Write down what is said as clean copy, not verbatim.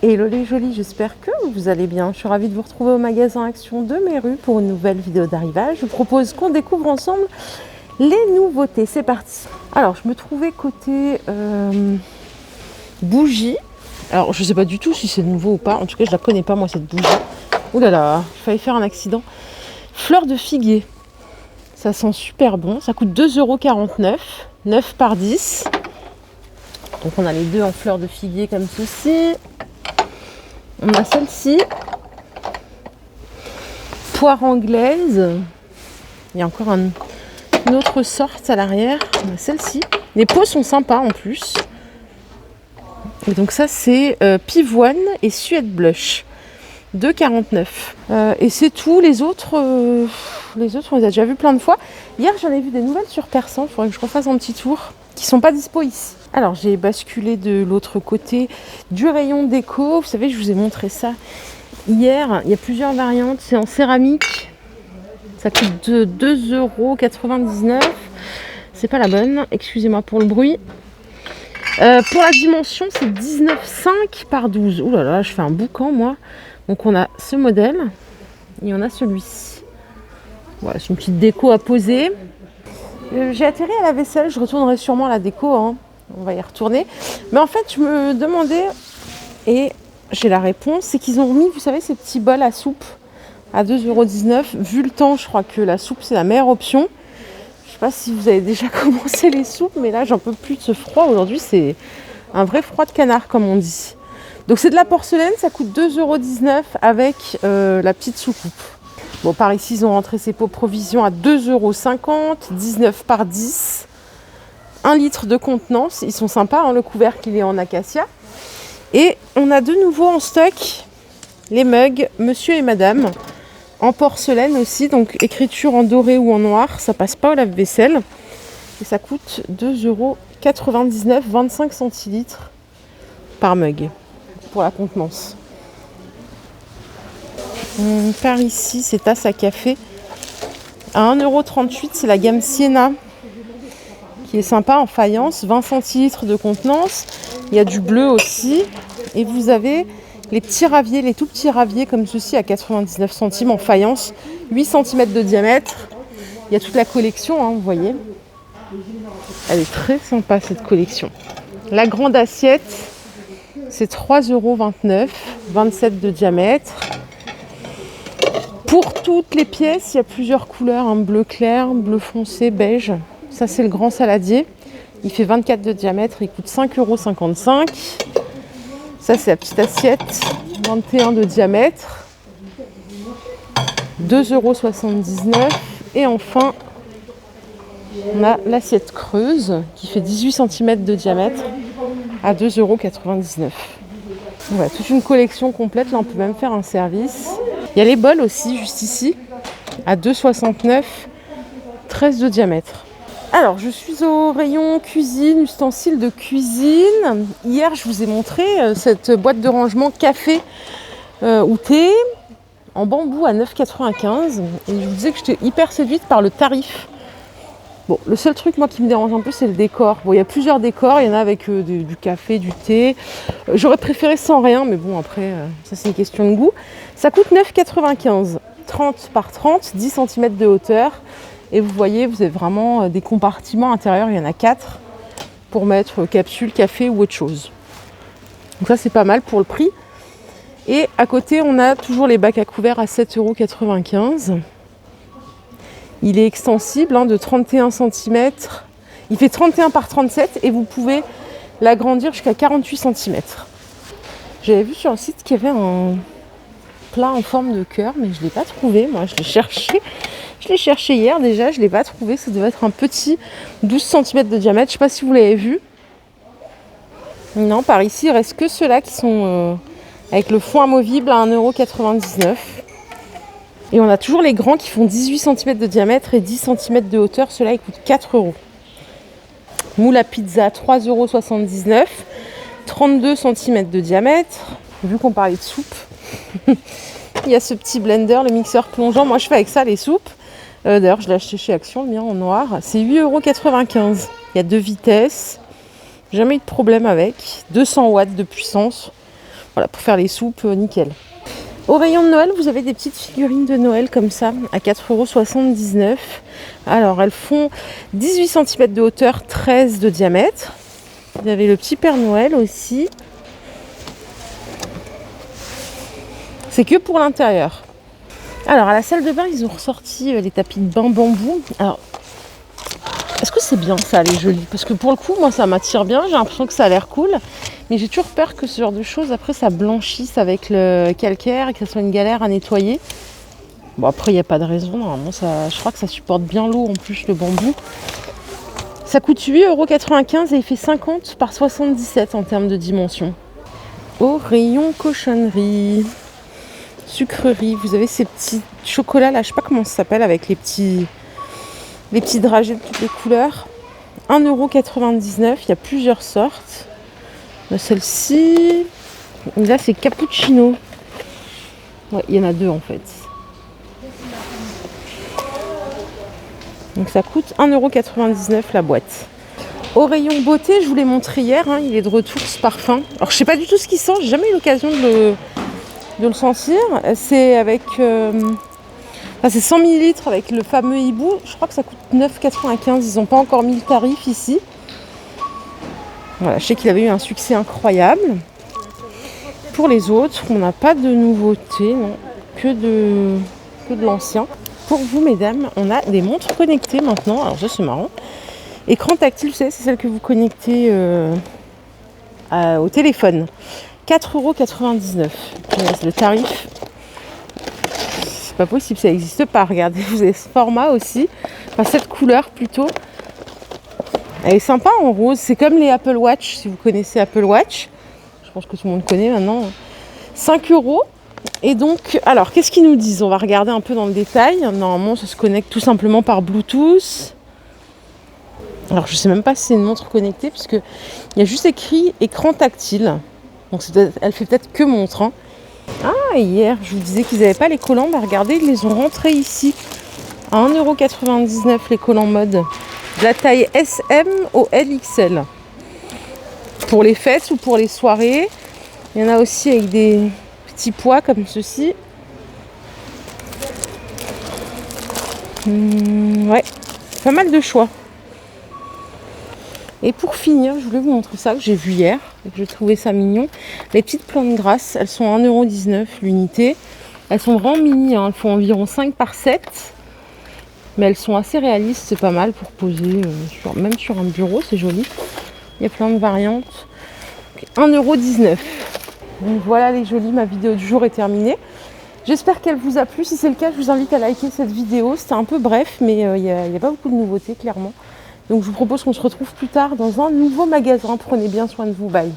Hello les jolis, j'espère que vous allez bien. Je suis ravie de vous retrouver au magasin Action de Méru pour une nouvelle vidéo d'arrivage. Je vous propose qu'on découvre ensemble les nouveautés. C'est parti. Alors, je me trouvais côté bougie. Alors, je sais pas du tout si c'est nouveau ou pas. En tout cas, je la connais pas, moi, cette bougie. Ouh là là, il fallait faire un accident. Fleur de figuier. Ça sent super bon. Ça coûte 2,49 €, 9 par 10. Donc, on a les deux en fleur de figuier comme ceci. On a celle-ci, poire anglaise. Il y a encore une autre sorte à l'arrière. On a celle-ci. Les pots sont sympas en plus. Et donc ça c'est pivoine et suède blush. 2,49 €. Et c'est tout. Les autres, on les a déjà vus plein de fois. Hier j'en ai vu des nouvelles sur Persan. Il faudrait que je refasse un petit tour. Qui sont pas dispo ici. Alors j'ai basculé de l'autre côté du rayon déco. Vous savez, je vous ai montré ça hier. Il y a plusieurs variantes. C'est en céramique. Ça coûte 2,99 €. C'est pas la bonne. Excusez-moi pour le bruit. Pour la dimension, c'est 19,5 par 12. Ouh là là, je fais un boucan moi. Donc on a ce modèle et on a celui-ci. Voilà, c'est une petite déco à poser. J'ai atterri à la vaisselle, je retournerai sûrement à la déco, hein. On va y retourner. Mais en fait, je me demandais, et j'ai la réponse, c'est qu'ils ont remis, vous savez, ces petits bols à soupe à 2,19 €. Vu le temps, je crois que la soupe, c'est la meilleure option. Je ne sais pas si vous avez déjà commencé les soupes, mais là, j'en peux plus de ce froid. Aujourd'hui, c'est un vrai froid de canard, comme on dit. Donc, c'est de la porcelaine, ça coûte 2,19 € avec la petite soucoupe. Bon, par ici, ils ont rentré ces pots provision à 2,50 €, 19 par 10. 1 litre de contenance. Ils sont sympas, hein, le couvercle, il est en acacia. Et on a de nouveau en stock les mugs Monsieur et Madame, en porcelaine aussi. Donc, écriture en doré ou en noir. Ça passe pas au lave-vaisselle. Et ça coûte 2,99 €, 25 centilitres par mug pour la contenance. Par ici, c'est tasse à café à 1,38 €. C'est la gamme Sienna qui est sympa en faïence, 20 centilitres de contenance. Il y a du bleu aussi. Et vous avez les petits raviers, les tout petits raviers comme ceci à 99 centimes en faïence, 8 cm de diamètre. Il y a toute la collection, hein, vous voyez. Elle est très sympa cette collection. La grande assiette, c'est 3,29 €, 27 de diamètre. Pour toutes les pièces, il y a plusieurs couleurs, hein, bleu clair, bleu foncé, beige. Ça, c'est le grand saladier. Il fait 24 de diamètre, il coûte 5,55 €. Ça, c'est la petite assiette, 21 de diamètre, 2,79 €. Et enfin, on a l'assiette creuse qui fait 18 cm de diamètre à 2,99 €. Voilà, toute une collection complète. Là, on peut même faire un service. Il y a les bols aussi, juste ici, à 2,69 €, 13 de diamètre. Alors, je suis au rayon cuisine, ustensiles de cuisine. Hier, je vous ai montré cette boîte de rangement café ou thé en bambou à 9,95 €. Et je vous disais que j'étais hyper séduite par le tarif. Bon, le seul truc, moi, qui me dérange un peu, c'est le décor. Bon, il y a plusieurs décors. Il y en a avec du café, du thé. J'aurais préféré sans rien, mais bon, après, ça, c'est une question de goût. Ça coûte 9,95 €, 30 par 30, 10 cm de hauteur. Et vous voyez, vous avez vraiment des compartiments intérieurs. Il y en a 4 pour mettre capsule, café ou autre chose. Donc ça, c'est pas mal pour le prix. Et à côté, on a toujours les bacs à couverts à 7,95 €. Il est extensible, hein, de 31 cm. Il fait 31 par 37 et vous pouvez l'agrandir jusqu'à 48 cm. J'avais vu sur le site qu'il y avait un plat en forme de cœur, mais je ne l'ai pas trouvé. Moi, je l'ai cherché. Je l'ai cherché hier déjà, je ne l'ai pas trouvé. Ça devait être un petit 12 cm de diamètre. Je ne sais pas si vous l'avez vu. Non, par ici, il ne reste que ceux-là qui sont avec le fond amovible à 1,99 €. Et on a toujours les grands qui font 18 cm de diamètre et 10 cm de hauteur. Ceux-là, ils coûtent 4 €. Moule à pizza, 3,79 €. 32 cm de diamètre. Vu qu'on parlait de soupe, il y a ce petit blender, le mixeur plongeant. Moi, je fais avec ça les soupes. D'ailleurs, je l'ai acheté chez Action, le mien en noir. C'est 8,95 €. Il y a 2 vitesses. Jamais eu de problème avec. 200 watts de puissance. Voilà, pour faire les soupes, nickel. Au rayon de Noël, vous avez des petites figurines de Noël comme ça, à 4,79 €. Alors, elles font 18 cm de hauteur, 13 de diamètre. Vous avez le petit Père Noël aussi. C'est que pour l'intérieur. Alors, à la salle de bain, ils ont ressorti les tapis de bain bambou. Alors, est-ce que c'est bien ça, les jolis? Parce que pour le coup, moi, ça m'attire bien. J'ai l'impression que ça a l'air cool. Mais j'ai toujours peur que ce genre de choses, après, ça blanchisse avec le calcaire et que ça soit une galère à nettoyer. Bon, après, il n'y a pas de raison. Normalement, je crois que ça supporte bien l'eau, en plus, le bambou. Ça coûte 8,95 € et il fait 50 par 77 en termes de dimension. Au rayon cochonnerie, sucrerie, vous avez ces petits chocolats là, je sais pas comment ça s'appelle, avec les petits dragées de toutes les couleurs. 1,99 €, il y a plusieurs sortes. Celle-ci, là c'est cappuccino. Ouais, il y en a deux en fait. Donc ça coûte 1,99 € la boîte. Au rayon beauté, je vous l'ai montré hier, il est de retour ce parfum. Alors je sais pas du tout ce qu'il sent, j'ai jamais eu l'occasion de le sentir. C'est avec... c'est 100 ml avec le fameux hibou. Je crois que ça coûte 9,95 €. Ils n'ont pas encore mis le tarif ici. Voilà, je sais qu'il avait eu un succès incroyable. Pour les autres, on n'a pas de nouveautés, non, que de l'ancien. Pour vous, mesdames, on a des montres connectées maintenant. Alors ça, c'est marrant. Écran tactile, vous savez, c'est celle que vous connectez au téléphone. 4,99 €. Le tarif, c'est pas possible, ça n'existe pas. Regardez, vous avez ce format aussi. Enfin, cette couleur plutôt. Elle est sympa en rose. C'est comme les Apple Watch, si vous connaissez Apple Watch. Je pense que tout le monde connaît maintenant. 5 €. Et donc, alors, qu'est-ce qu'ils nous disent? On va regarder un peu dans le détail. Normalement, ça se connecte tout simplement par Bluetooth. Alors, je sais même pas si c'est une montre connectée, puisque il y a juste écrit écran tactile. Donc, elle fait peut-être que montre. Ah, hier, je vous disais qu'ils n'avaient pas les collants. Bah, regardez, ils les ont rentrés ici. À 1,99 € les collants mode. De la taille SM au LXL. Pour les fêtes ou pour les soirées. Il y en a aussi avec des petits pois comme ceci. Ouais, pas mal de choix. Et pour finir, je voulais vous montrer ça que j'ai vu hier et que je trouvais ça mignon. Les petites plantes grasses, elles sont à 1,19 € l'unité. Elles sont vraiment mini, elles font environ 5 par 7. Mais elles sont assez réalistes, c'est pas mal pour poser, même sur un bureau, c'est joli. Il y a plein de variantes. 1,19 €. Donc voilà les jolies, ma vidéo du jour est terminée. J'espère qu'elle vous a plu. Si c'est le cas, je vous invite à liker cette vidéo. C'était un peu bref, mais il n'y a pas beaucoup de nouveautés, clairement. Donc je vous propose qu'on se retrouve plus tard dans un nouveau magasin. Prenez bien soin de vous. Bye.